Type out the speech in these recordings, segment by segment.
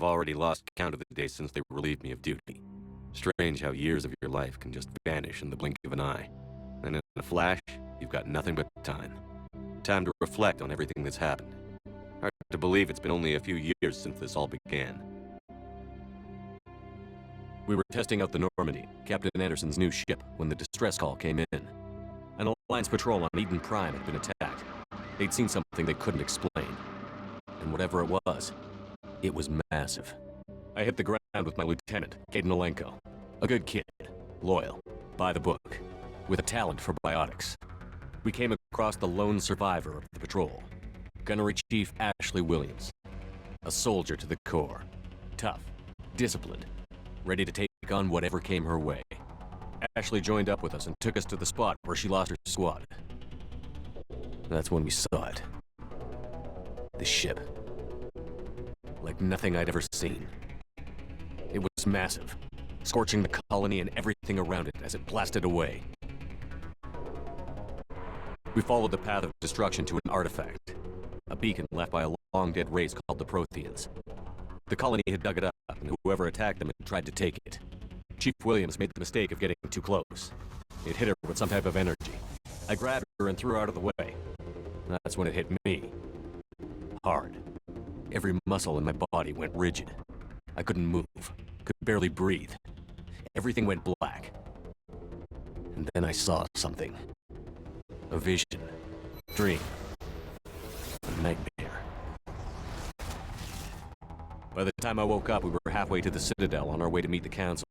already lost count of the days since they relieved me of duty. Strange how years of your life can just vanish in the blink of an eye. And in a flash, you've got nothing but time. Time to reflect on everything that's happened. Hard to believe it's been only a few years since this all began. We were testing out the Normandy, Captain Anderson's new ship, when the distress call came in. An Alliance patrol on Eden Prime had been attacked. They'd seen something they couldn't explain. And whatever it was massive. I hit the ground with my lieutenant, Caden Olenko. A good kid, loyal, by the book, with a talent for biotics. We came across the lone survivor of the patrol, Gunnery Chief Ashley Williams. A soldier to the core, tough, disciplined, ready to take on whatever came her way. Ashley joined up with us and took us to the spot where she lost her squad. That's when we saw it. The ship. Like nothing I'd ever seen. It was massive, scorching the colony and everything around it as it blasted away. We followed the path of destruction to an artifact, a beacon left by a long-dead race called the Protheans. The colony had dug it up, and whoever attacked them had tried to take it. Chief Williams made the mistake of getting too close. It hit her with some type of energy. I grabbed her and threw her out of the way. That's when it hit me. Hard. Every muscle in my body went rigid. I couldn't move, could barely breathe. Everything went black. And then I saw something. A vision. Dream. A nightmare. By the time I woke up, we were halfway to the Citadel on our way to meet the Council.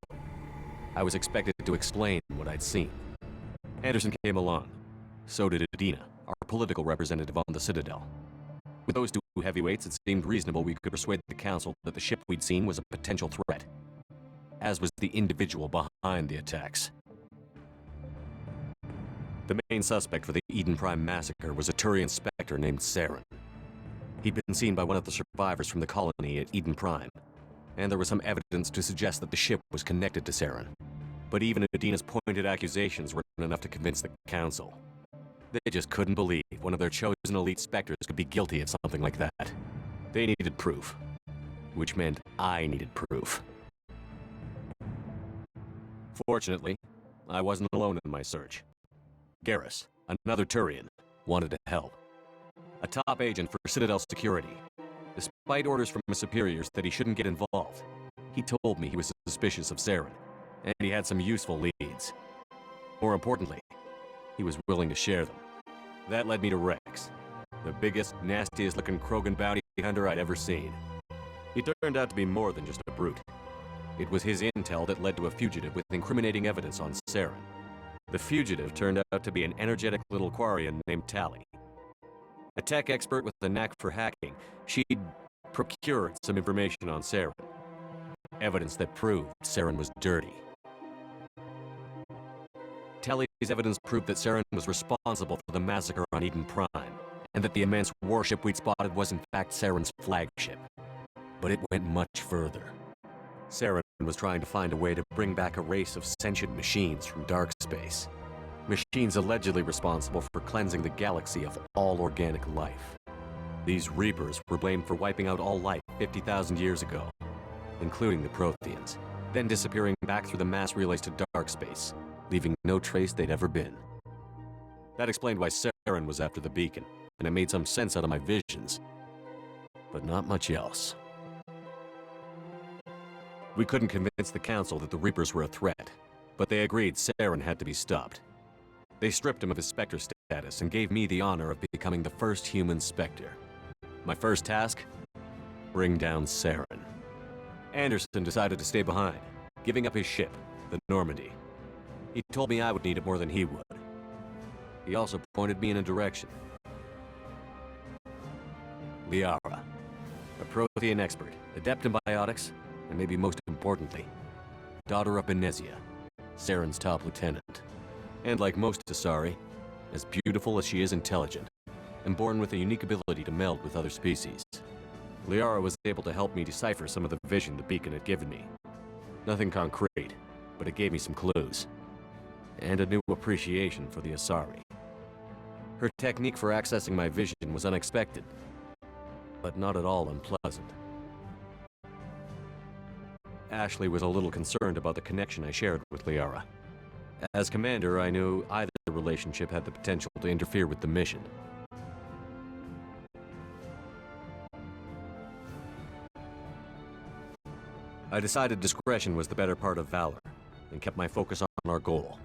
I was expected to explain what I'd seen. Anderson came along. So did Adina, our political representative on the Citadel. With those two heavyweights, it seemed reasonable we could persuade the Council that the ship we'd seen was a potential threat, as was the individual behind the attacks. The main suspect for the Eden Prime massacre was a Turian Spectre named Saren. He'd been seen by one of the survivors from the colony at Eden Prime, and there was some evidence to suggest that the ship was connected to Saren. But even Adina's pointed accusations weren't enough to convince the Council. They just couldn't believe one of their chosen elite Spectres could be guilty of something like that. They needed proof. Which meant I needed proof. Fortunately, I wasn't alone in my search. Garrus, another Turian, wanted to help. A top agent for Citadel security. Despite orders from his superiors that he shouldn't get involved, he told me he was suspicious of Saren, and he had some useful leads. More importantly, he was willing to share them. That led me to Rex, the biggest, nastiest-looking Krogan bounty hunter I'd ever seen. He turned out to be more than just a brute. It was his intel that led to a fugitive with incriminating evidence on Saren. The fugitive turned out to be an energetic little Quarian named Tally. A tech expert with a knack for hacking, she'd procured some information on Saren. Evidence that proved Saren was dirty. Tally's evidence proved that Saren was responsible for the massacre on Eden Prime, and that the immense warship we'd spotted was in fact Saren's flagship. But it went much further. Saren was trying to find a way to bring back a race of sentient machines from dark space. Machines allegedly responsible for cleansing the galaxy of all organic life. These Reapers were blamed for wiping out all life 50,000 years ago, including the Protheans, then disappearing back through the mass relays to dark space, leaving no trace they'd ever been. That explained why Saren was after the beacon, and it made some sense out of my visions. But not much else. We couldn't convince the Council that the Reapers were a threat, but they agreed Saren had to be stopped. They stripped him of his Spectre status and gave me the honor of becoming the first human Spectre. My first task? Bring down Saren. Anderson decided to stay behind, giving up his ship, the Normandy. He told me I would need it more than he would. He also pointed me in a direction. Liara, a Prothean expert, adept in biotics, and maybe most importantly, daughter of Benezia, Saren's top lieutenant. And like most Asari, as beautiful as she is intelligent, and born with a unique ability to meld with other species. Liara was able to help me decipher some of the vision the beacon had given me. Nothing concrete, but it gave me some clues. And a new appreciation for the Asari. Her technique for accessing my vision was unexpected, but not at all unpleasant. Ashley was a little concerned about the connection I shared with Liara. As commander, I knew either relationship had the potential to interfere with the mission. I decided discretion was the better part of valor, and kept my focus on our goal,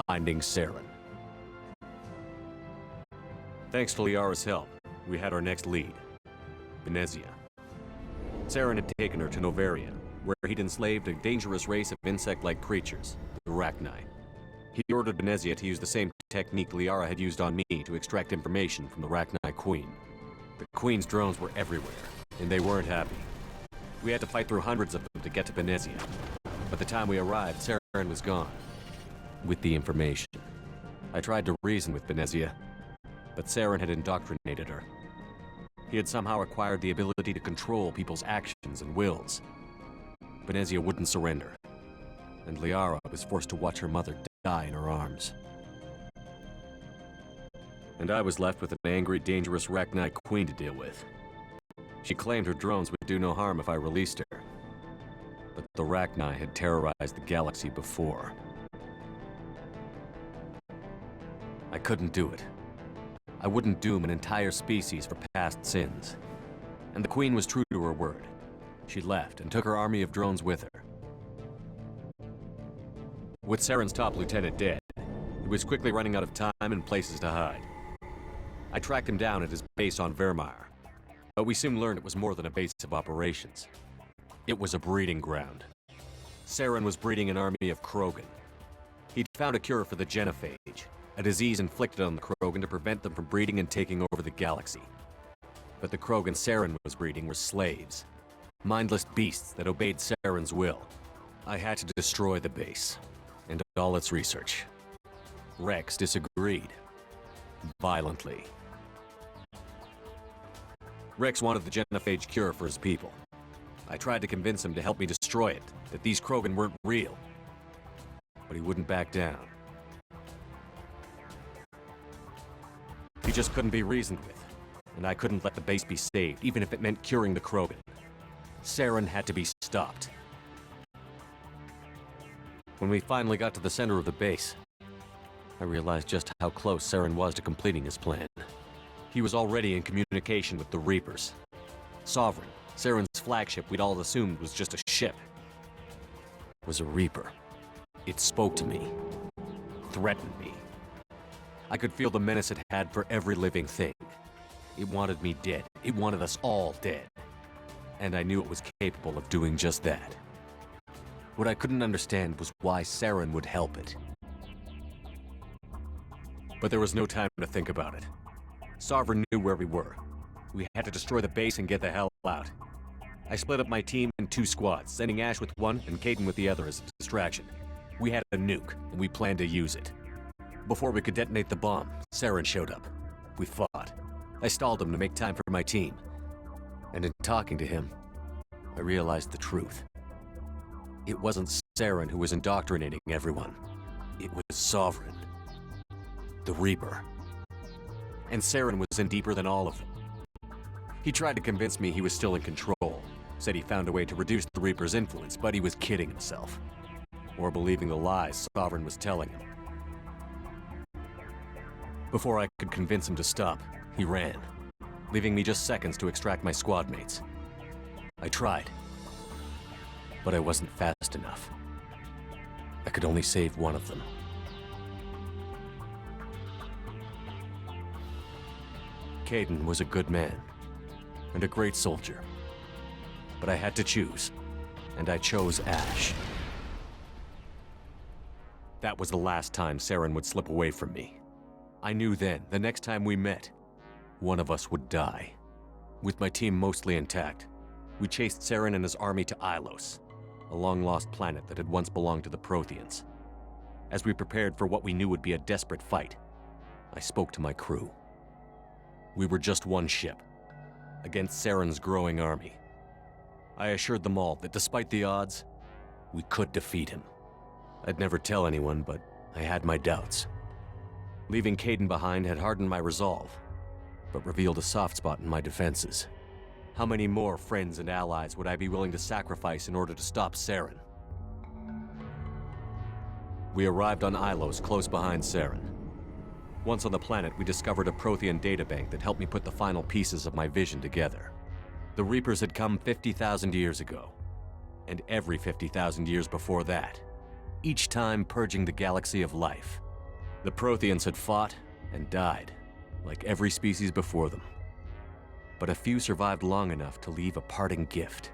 finding Saren. Thanks to Liara's help, we had our next lead, Venezia. Saren had taken her to Novaria, where he'd enslaved a dangerous race of insect-like creatures, the Rachni. He ordered Venezia to use the same technique Liara had used on me to extract information from the Rachni Queen. The Queen's drones were everywhere, and they weren't happy. We had to fight through hundreds of them to get to Venezia. By the time we arrived, Saren was gone, with the information. I tried to reason with Venezia, but Saren had indoctrinated her. He had somehow acquired the ability to control people's actions and wills. Venezia wouldn't surrender, and Liara was forced to watch her mother die in her arms. And I was left with an angry, dangerous Rachni Queen to deal with. She claimed her drones would do no harm if I released her. But the Rachni had terrorized the galaxy before. I couldn't do it. I wouldn't doom an entire species for past sins. And the Queen was true to her word. She left and took her army of drones with her. With Saren's top lieutenant dead, he was quickly running out of time and places to hide. I tracked him down at his base on Vermeer, but we soon learned it was more than a base of operations. It was a breeding ground. Saren was breeding an army of Krogan. He'd found a cure for the genophage, a disease inflicted on the Krogan to prevent them from breeding and taking over the galaxy. But the Krogan Saren was breeding were slaves, mindless beasts that obeyed Saren's will. I had to destroy the base, and all its research. Rex disagreed. Violently. Rex wanted the genophage cure for his people. I tried to convince him to help me destroy it, that these Krogan weren't real. But he wouldn't back down. He just couldn't be reasoned with, and I couldn't let the base be saved, even if it meant curing the Krogan. Saren had to be stopped. When we finally got to the center of the base, I realized just how close Saren was to completing his plan. He was already in communication with the Reapers. Sovereign, Saren's flagship we'd all assumed was just a ship, was a Reaper. It spoke to me, threatened me. I could feel the menace it had for every living thing. It wanted me dead. It wanted us all dead. And I knew it was capable of doing just that. What I couldn't understand was why Saren would help it. But there was no time to think about it. Sovereign knew where we were. We had to destroy the base and get the hell out. I split up my team in 2 squads, sending Ash with one and Caden with the other as a distraction. We had a nuke, and we planned to use it. Before we could detonate the bomb, Saren showed up. We fought. I stalled him to make time for my team. And in talking to him, I realized the truth. It wasn't Saren who was indoctrinating everyone. It was Sovereign. The Reaper. And Saren was in deeper than all of them. He tried to convince me he was still in control. Said he found a way to reduce the Reaper's influence, but he was kidding himself. Or believing the lies Sovereign was telling him. Before I could convince him to stop, he ran, leaving me just seconds to extract my squad mates. I tried, but I wasn't fast enough. I could only save one of them. Caden was a good man, and a great soldier. But I had to choose, and I chose Ash. That was the last time Saren would slip away from me. I knew then, the next time we met, one of us would die. With my team mostly intact, we chased Saren and his army to Ilos, a long-lost planet that had once belonged to the Protheans. As we prepared for what we knew would be a desperate fight, I spoke to my crew. We were just one ship, against Saren's growing army. I assured them all that despite the odds, we could defeat him. I'd never tell anyone, but I had my doubts. Leaving Caden behind had hardened my resolve, but revealed a soft spot in my defenses. How many more friends and allies would I be willing to sacrifice in order to stop Saren? We arrived on Ilos, close behind Saren. Once on the planet, we discovered a Prothean databank that helped me put the final pieces of my vision together. The Reapers had come 50,000 years ago, and every 50,000 years before that, each time purging the galaxy of life. The Protheans had fought and died, like every species before them. But a few survived long enough to leave a parting gift.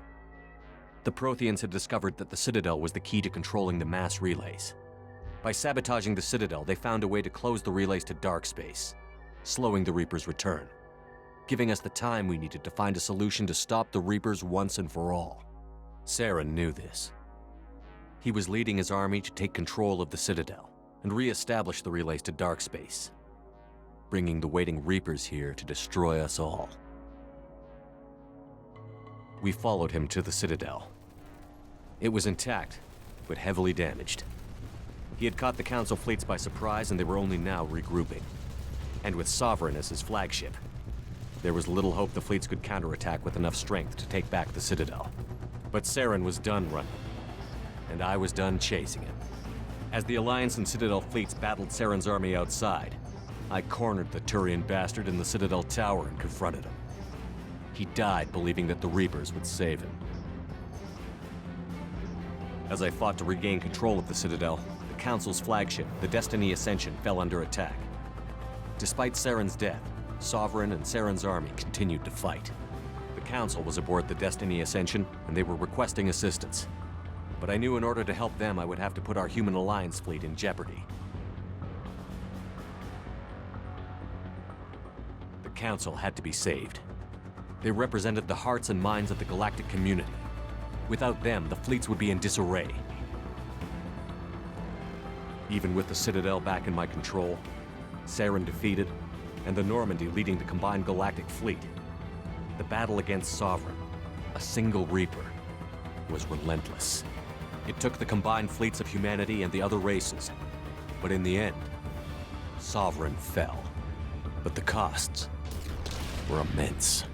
The Protheans had discovered that the Citadel was the key to controlling the mass relays. By sabotaging the Citadel, they found a way to close the relays to dark space, slowing the Reapers' return, giving us the time we needed to find a solution to stop the Reapers once and for all. Saren knew this. He was leading his army to take control of the Citadel and re-establish the relays to dark space, bringing the waiting Reapers here to destroy us all. We followed him to the Citadel. It was intact, but heavily damaged. He had caught the Council fleets by surprise, and they were only now regrouping. And with Sovereign as his flagship, there was little hope the fleets could counterattack with enough strength to take back the Citadel. But Saren was done running, and I was done chasing him. As the Alliance and Citadel fleets battled Saren's army outside, I cornered the Turian bastard in the Citadel tower and confronted him. He died believing that the Reapers would save him. As I fought to regain control of the Citadel, the Council's flagship, the Destiny Ascension, fell under attack. Despite Saren's death, Sovereign and Saren's army continued to fight. The Council was aboard the Destiny Ascension, and they were requesting assistance. But I knew in order to help them, I would have to put our Human Alliance fleet in jeopardy. The Council had to be saved. They represented the hearts and minds of the galactic community. Without them, the fleets would be in disarray. Even with the Citadel back in my control, Saren defeated, and the Normandy leading the combined galactic fleet, the battle against Sovereign, a single Reaper, was relentless. It took the combined fleets of humanity and the other races, but in the end, Sovereign fell. But the costs were immense.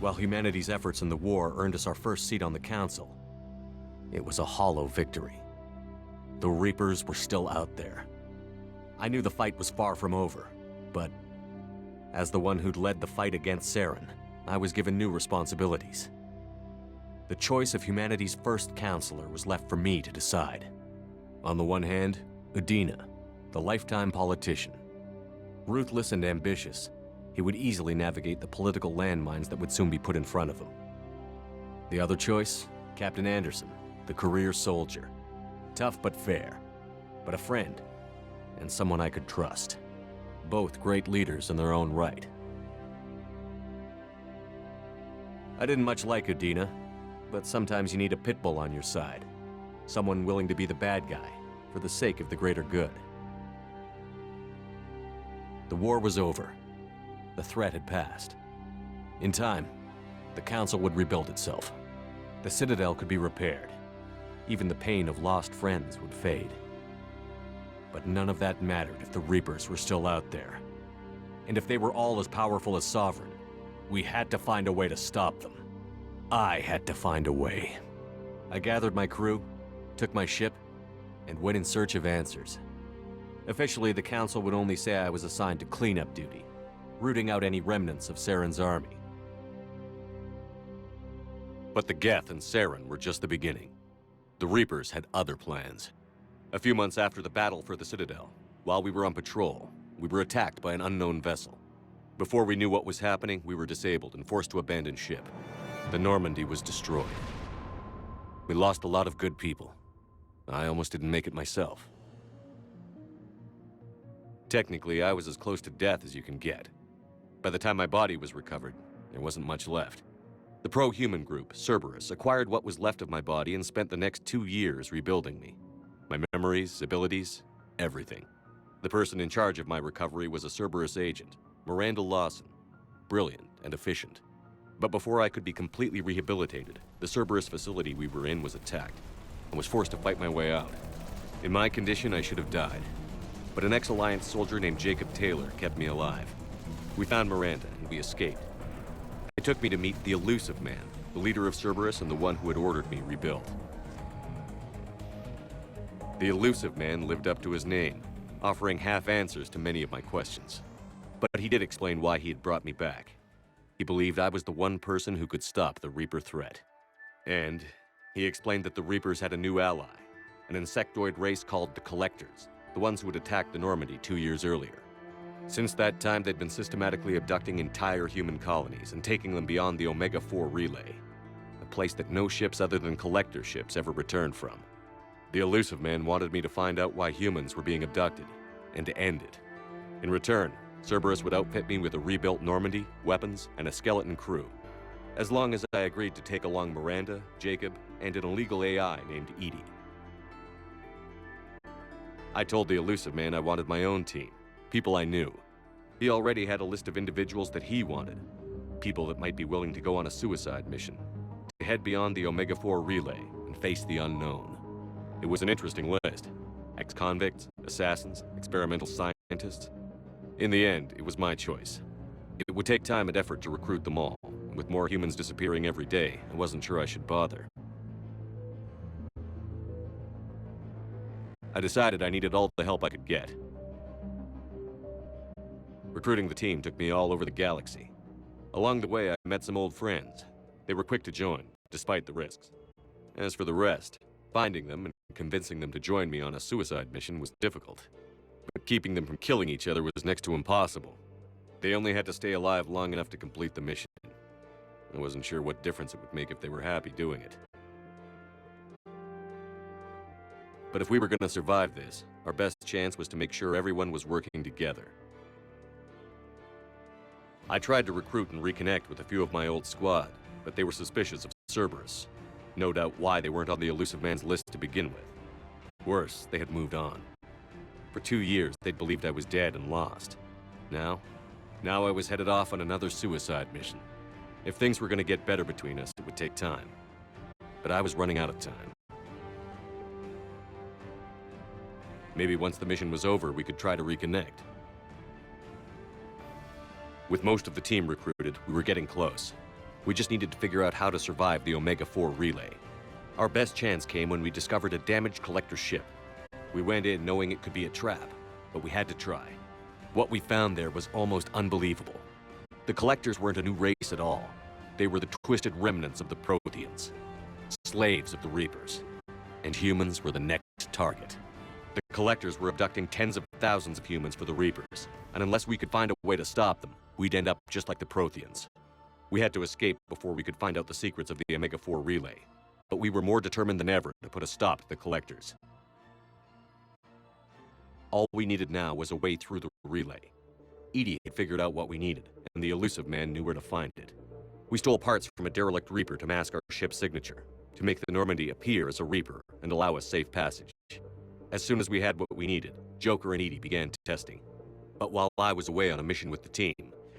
While humanity's efforts in the war earned us our first seat on the Council, it was a hollow victory. The Reapers were still out there. I knew the fight was far from over, but as the one who'd led the fight against Saren, I was given new responsibilities. The choice of humanity's first counselor was left for me to decide. On the one hand, Udina, the lifetime politician. Ruthless and ambitious, he would easily navigate the political landmines that would soon be put in front of him. The other choice, Captain Anderson, the career soldier. Tough but fair, but a friend, and someone I could trust. Both great leaders in their own right. I didn't much like Udina, but sometimes you need a pit bull on your side. Someone willing to be the bad guy, for the sake of the greater good. The war was over. The threat had passed. In time, the Council would rebuild itself. The Citadel could be repaired. Even the pain of lost friends would fade. But none of that mattered if the Reapers were still out there. And if they were all as powerful as Sovereign, we had to find a way to stop them. I had to find a way. I gathered my crew, took my ship, and went in search of answers. Officially, the Council would only say I was assigned to cleanup duty, rooting out any remnants of Saren's army. But the Geth and Saren were just the beginning. The Reapers had other plans. A few months after the battle for the Citadel, while we were on patrol, we were attacked by an unknown vessel. Before we knew what was happening, we were disabled and forced to abandon ship. The Normandy was destroyed. We lost a lot of good people. I almost didn't make it myself. Technically, I was as close to death as you can get. By the time my body was recovered, there wasn't much left. The pro-human group, Cerberus, acquired what was left of my body and spent the next 2 years rebuilding me. My memories, abilities, everything. The person in charge of my recovery was a Cerberus agent, Miranda Lawson, brilliant and efficient. But before I could be completely rehabilitated, the Cerberus facility we were in was attacked, and was forced to fight my way out. In my condition, I should have died. But an ex-Alliance soldier named Jacob Taylor kept me alive. We found Miranda, and we escaped, took me to meet the Elusive Man, the leader of Cerberus and the one who had ordered me rebuilt. The Elusive Man lived up to his name, offering half answers to many of my questions. But he did explain why he had brought me back. He believed I was the one person who could stop the Reaper threat. And he explained that the Reapers had a new ally, an insectoid race called the Collectors, the ones who had attacked the Normandy 2 years earlier. Since that time, they'd been systematically abducting entire human colonies and taking them beyond the Omega-4 relay, a place that no ships other than Collector ships ever returned from. The Elusive Man wanted me to find out why humans were being abducted, and to end it. In return, Cerberus would outfit me with a rebuilt Normandy, weapons, and a skeleton crew, as long as I agreed to take along Miranda, Jacob, and an illegal AI named Edie. I told the Elusive Man I wanted my own team, people I knew. He already had a list of individuals that he wanted, people that might be willing to go on a suicide mission, to head beyond the Omega-4 relay and face the unknown. It was an interesting list. Ex-convicts, assassins, experimental scientists. In the end, it was my choice. It would take time and effort to recruit them all, and with more humans disappearing every day, I wasn't sure I should bother. I decided I needed all the help I could get. Recruiting the team took me all over the galaxy. Along the way, I met some old friends. They were quick to join, despite the risks. As for the rest, finding them and convincing them to join me on a suicide mission was difficult. But keeping them from killing each other was next to impossible. They only had to stay alive long enough to complete the mission. I wasn't sure what difference it would make if they were happy doing it. But if we were going to survive this, our best chance was to make sure everyone was working together. I tried to recruit and reconnect with a few of my old squad, but they were suspicious of Cerberus. No doubt why they weren't on the Elusive Man's list to begin with. Worse, they had moved on. For 2 years, they'd believed I was dead and lost. Now I was headed off on another suicide mission. If things were going to get better between us, it would take time. But I was running out of time. Maybe once the mission was over, we could try to reconnect. With most of the team recruited, we were getting close. We just needed to figure out how to survive the Omega-4 relay. Our best chance came when we discovered a damaged Collector ship. We went in knowing it could be a trap, but we had to try. What we found there was almost unbelievable. The Collectors weren't a new race at all. They were the twisted remnants of the Protheans, slaves of the Reapers, and humans were the next target. The Collectors were abducting tens of thousands of humans for the Reapers, and unless we could find a way to stop them, we'd end up just like the Protheans. We had to escape before we could find out the secrets of the Omega-4 relay, but we were more determined than ever to put a stop to the Collectors. All we needed now was a way through the relay. Edie had figured out what we needed, and the Elusive Man knew where to find it. We stole parts from a derelict Reaper to mask our ship's signature, to make the Normandy appear as a Reaper and allow us safe passage. As soon as we had what we needed, Joker and Edie began testing. But while I was away on a mission with the team,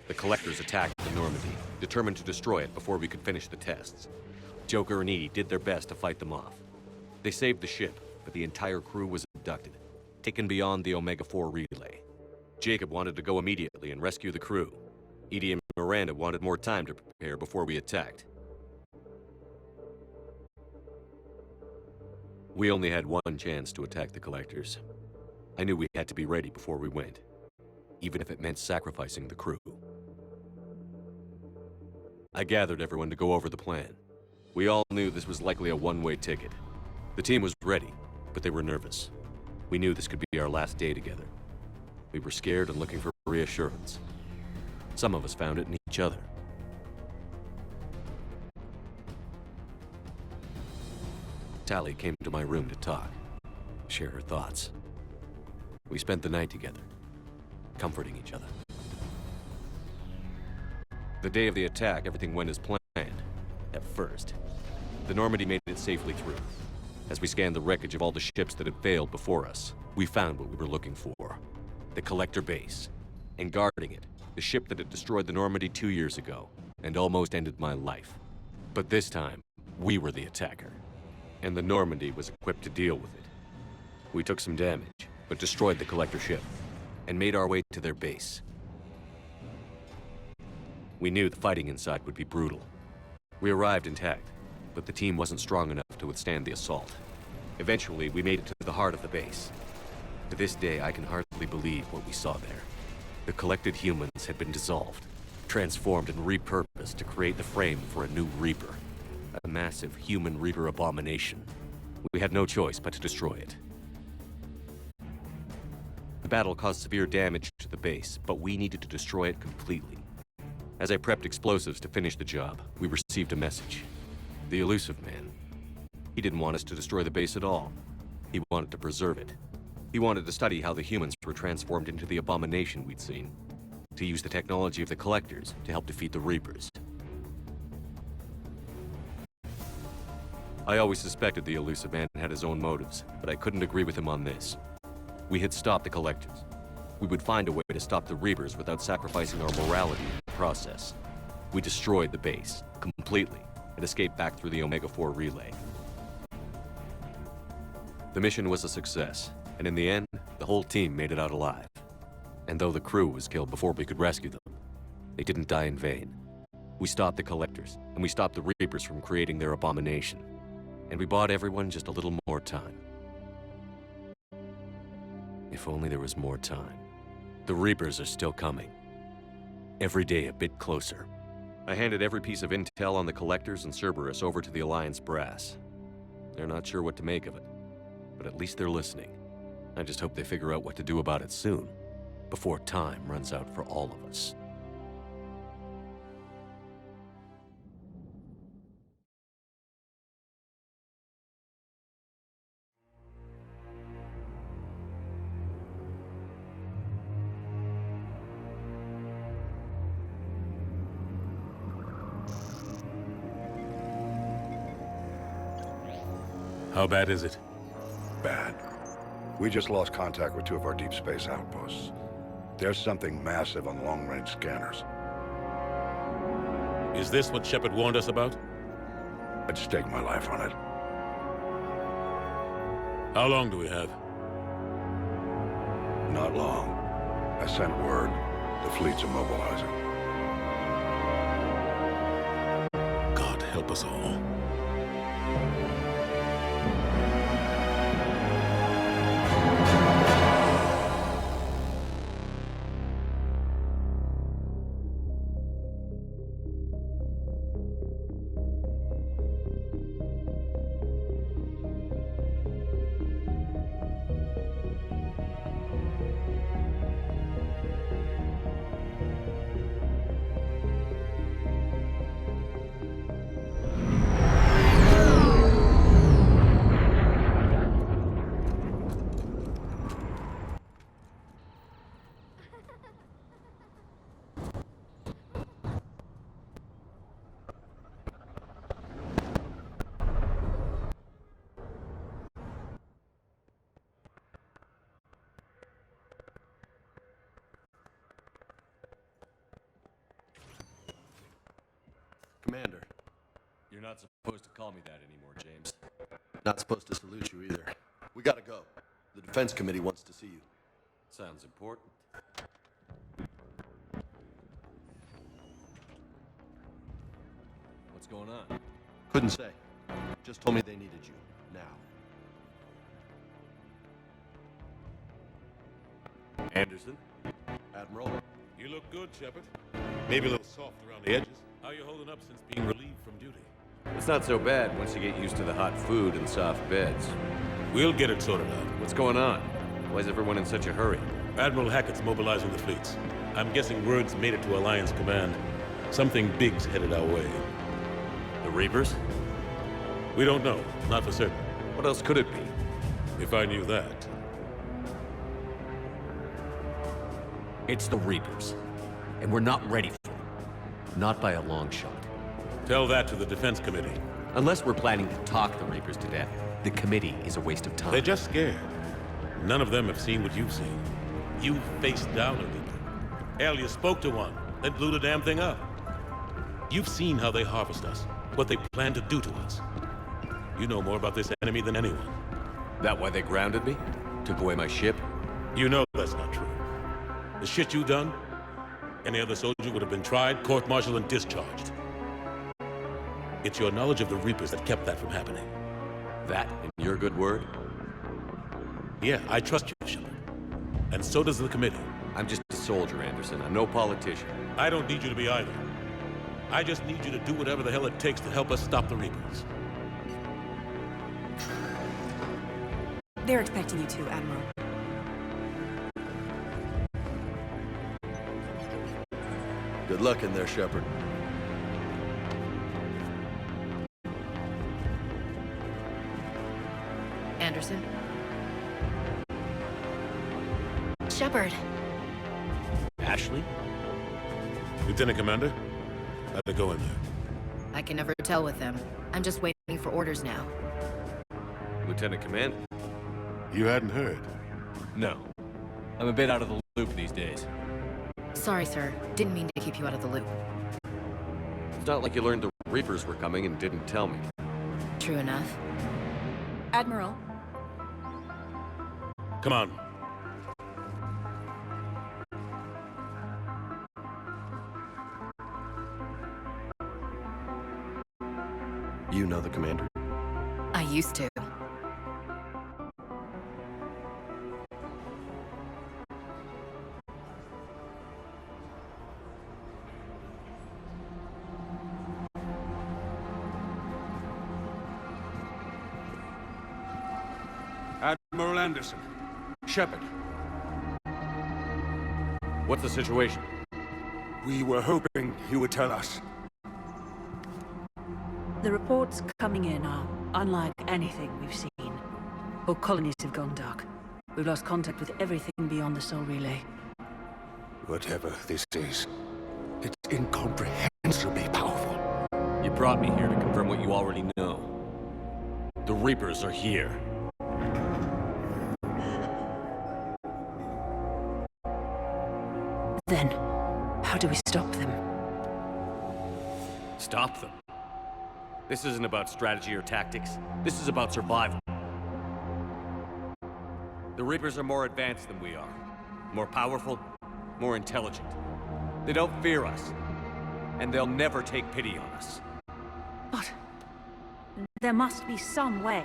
the Collectors attacked the Normandy, determined to destroy it before we could finish the tests. Joker and Edie did their best to fight them off. They saved the ship, but the entire crew was abducted, taken beyond the Omega-4 relay. Jacob wanted to go immediately and rescue the crew. Edie and Miranda wanted more time to prepare before we attacked. We only had one chance to attack the Collectors. I knew we had to be ready before we went, even if it meant sacrificing the crew. I gathered everyone to go over the plan. We all knew this was likely a one-way ticket. The team was ready, but they were nervous. We knew this could be our last day together. We were scared and looking for reassurance. Some of us found it in each other. Tally came to my room to talk, share her thoughts. We spent the night together, comforting each other. The day of the attack, everything went as planned. At first. The Normandy made it safely through. As we scanned the wreckage of all the ships that had failed before us, we found what we were looking for. The Collector base. And guarding it, the ship that had destroyed the Normandy 2 years ago, and almost ended my life. But this time, we were the attacker. And the Normandy was equipped to deal with it. We took some damage, but destroyed the Collector ship, and made our way to their base. We knew the fighting inside would be brutal. We arrived intact, but the team wasn't strong enough to withstand the assault. Eventually, we made it to the heart of the base. To this day, I can hardly believe what we saw there. The collected humans had been dissolved, transformed and repurposed to create the frame for a new Reaper. A massive human Reaper abomination. We had no choice but to destroy it. The battle caused severe damage to the base, but we needed to destroy it completely. As I prepped explosives to finish the job, we received a message. The elusive man. He didn't want us to destroy the base at all. He wanted to preserve it. He wanted to study how the humans were transformed into the abomination we'd seen. To use the technology of the Collectors to help defeat the Reapers. I always suspected the elusive man had his own motives, but I couldn't agree with him on this. We had stopped the Collectors. We would find a way to stop the Reapers without sacrificing our morality in the process. We destroyed the base, completely, and escaped back through the Omega-4 relay. The mission was a success, and in the end, the whole team made it out alive. And though the crew was killed before we could rescue them, they didn't die in vain. We stopped the Collectors, and we stopped the Reapers from creating their abomination. And we bought everyone just a little more time. If only there was more time. The Reapers are still coming. Every day a bit closer. I handed every piece of intel on the Collectors and Cerberus over to the Alliance brass. They're not sure what to make of it, but at least they're listening. I just hope they figure out what to do about it soon, before time runs out for all of us. How bad is it? Bad. We just lost contact with two of our deep space outposts. There's something massive on long-range scanners. Is this what Shepard warned us about? I'd stake my life on it. How long do we have? Not long. I sent word. The fleet's immobilizing. God help us all. Commander. You're not supposed to call me that anymore, James. Not supposed to salute you either. We gotta go. The Defense Committee wants to see you. Sounds important. What's going on? Couldn't say. Just told me they needed you. Now. Anderson? Admiral? You look good, Shepard. Maybe a little soft around the edges. How are you holding up since being relieved from duty? It's not so bad once you get used to the hot food and soft beds. We'll get it sorted out. What's going on? Why is everyone in such a hurry? Admiral Hackett's mobilizing the fleets. I'm guessing word's made it to Alliance Command. Something big's headed our way. The Reapers? We don't know. Not for certain. What else could it be? If I knew that. It's the Reapers. And we're not ready for them. Not by a long shot. Tell that to the Defense Committee. Unless we're planning to talk the Reapers to death, the committee is a waste of time. They're just scared. None of them have seen what you've seen. You faced down a Reaper. Hell, you spoke to one, then blew the damn thing up. You've seen how they harvest us, what they plan to do to us. You know more about this enemy than anyone. That why they grounded me? Took away my ship? You know that's not true. The shit you done, Any other soldier would have been tried, court-martialed, and discharged. It's your knowledge of the Reapers that kept that from happening. That, in your good word? Yeah, I trust you, Shepard. And so does the committee. I'm just a soldier, Anderson. I'm no politician. I don't need you to be either. I just need you to do whatever the hell it takes to help us stop the Reapers. They're expecting you to, Admiral. Good luck in there, Shepard. Anderson? Shepard. Ashley? Lieutenant Commander, how'd it go in there? I can never tell with them. I'm just waiting for orders now. Lieutenant Commander? You hadn't heard. No. I'm a bit out of the loop these days. Sorry, sir. Didn't mean to keep you out of the loop. It's not like you learned the Reapers were coming and didn't tell me. True enough. Admiral, Come on. You know the commander? I used to. Admiral Anderson. Shepard, What's the situation? we were hoping you would tell us. the reports coming in are unlike anything we've seen. All colonies have gone dark. We've lost contact with everything beyond the Soul Relay. Whatever this is, it's incomprehensibly powerful. You brought me here to confirm what you already know. The Reapers are here. Then, how do we stop them? Stop them. This isn't about strategy or tactics. This is about survival. The Reapers are more advanced than we are. More powerful, more intelligent. They don't fear us. And they'll never take pity on us. But there must be some way.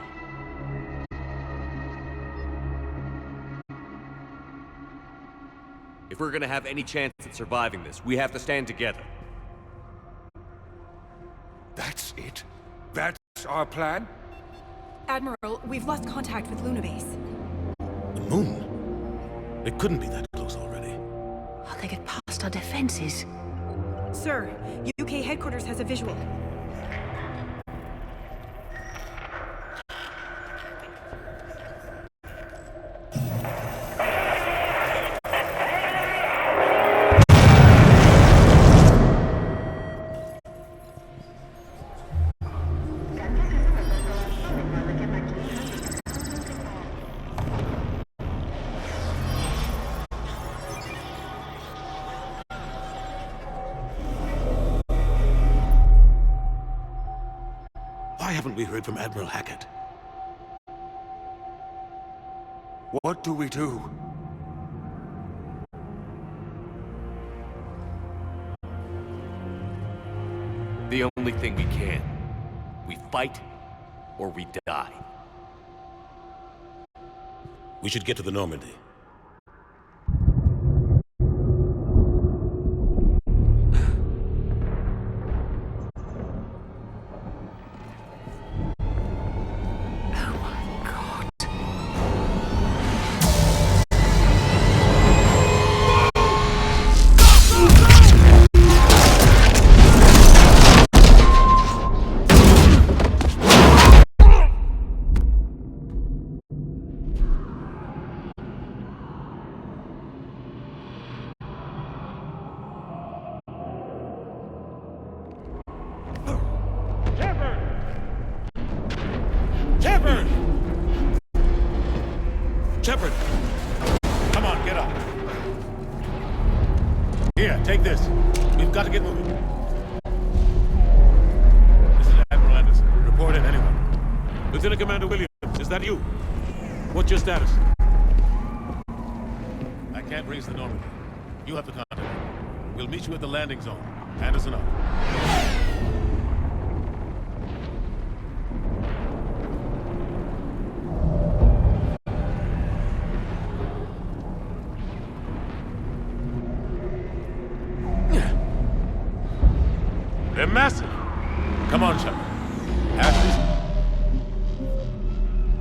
If we're gonna have any chance at surviving this, we have to stand together. That's it? That's our plan? Admiral, we've lost contact with Luna Base. The moon? It couldn't be that close already. How'd they get past our defenses? Sir, UK headquarters has a visual. Why haven't we heard from Admiral Hackett? What do we do? The only thing we can. We fight, or we die. We should get to the Normandy. Shepard! Shepard! Come on, get up. Here, take this. We've got to get moving. This is Admiral Anderson. Report in, anyone. Lieutenant Commander Williams, is that you? What's your status? I can't raise the Normandy. You have to contact him. We'll meet you at the landing zone. Anderson up. They're massive. Come on, Shepard. Ashes.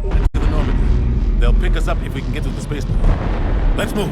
Into the Normandy. They'll pick us up if we can get to the spaceport. Let's move.